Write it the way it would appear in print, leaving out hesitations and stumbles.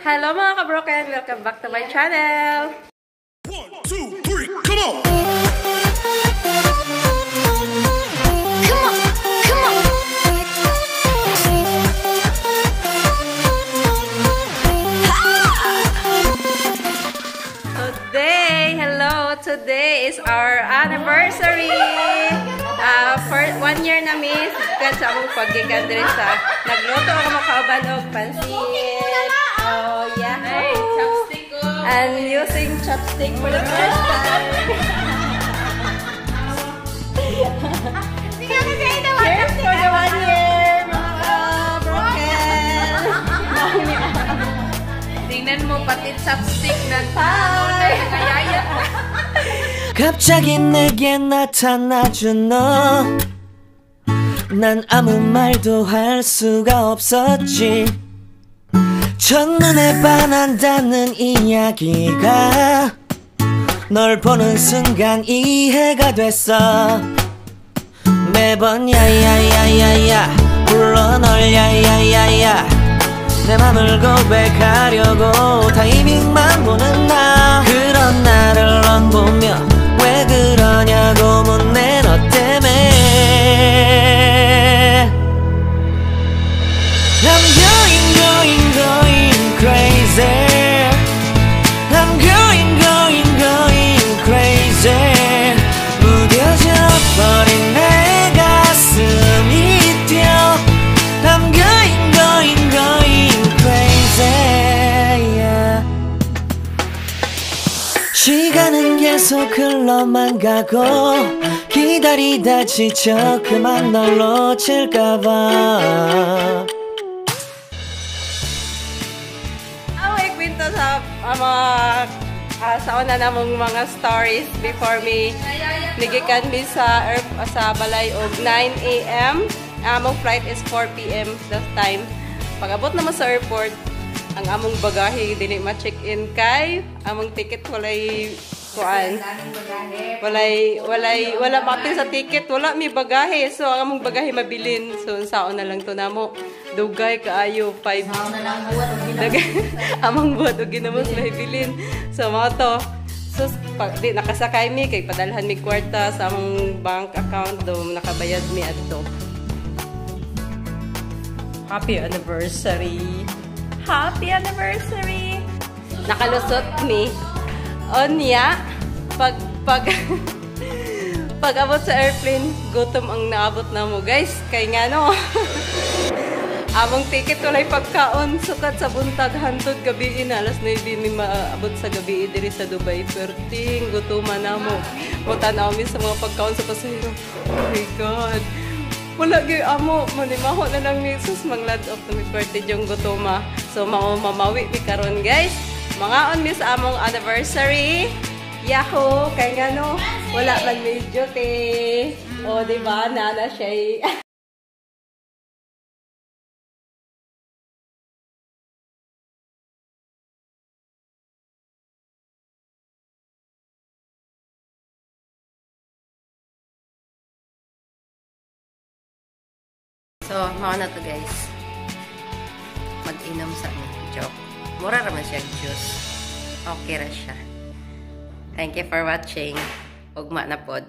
Hello mga kabroken! Welcome back to my channel! 1, 2, 3, come on! Today is our anniversary! For 1 year na miss, sa among paggikan din sa nagluto ako makauban og pansit. Oh, yeah. Hey, chopstick ko. And using chopstick for the first time. Cheers for the 1 year, mga broken. Tingnan mo, pati chopstick na nagayayat. 갑자기 내게 나타나준 너 난 아무 말도 할 수가 없었지 첫눈에 반한다는 이야기가 널 보는 순간 이해가 됐어 매번 야야야야야 불러 널 야야야야 내 맘을 고백하려고 타이밍만 보는 나 그런 나를 넌 보며 왜 그러냐고 묻네 너 때문에 I'm going crazy I'm going crazy 무뎌져 버린 내 가슴이 뛰어 I'm going crazy yeah. 시간은 계속 흘러만 가고 기다리다 지쳐 그만 널 놓칠까봐 Away kwento sa una namong mga stories before me nigikan mi sa balay og 9 AM. Among flight is 4 PM that time. Pag-abot naman sa airport, ang among bagahe dili ma-check-in kay among ticket walay kuan. Wala mating sa ticket, wala mi bagahe. So ang among bagahe mabilin. So saon na lang to namo. Dugay kaayo 5. Among buhat og ginamos mahibilin. So mo to. So pag di nakasakay mi kay padalhan mi kwarta sa among bank account do nakabayad mi adto. Happy anniversary! Happy anniversary! Nakalusot mi. Onya, pag abot sa airplane, gutom ang naabot na mo, guys. Kay nga no, among ticket walay pagkaon, sukat sa buntag, hantod gabi alas 9 mi maabot sa gabi diri sa Dubai. Perting, gutuman na mo. Mutanaw mi sa mga pagkaon sa pasahero. Oh my God! Wala gyud amo manimaho na lang ni sus manglad of na mi birthday yung gutoma. So mamawi mi karon guys. Mga on mi sa among anniversary. Yahoo! Kay nga no, wala man mi duty. O di ba nana siya. So, mga na to guys. Mag-inom sa amin. Joke. Mura naman siya juice. Okay ra siya. Thank you for watching. Ugma na pod.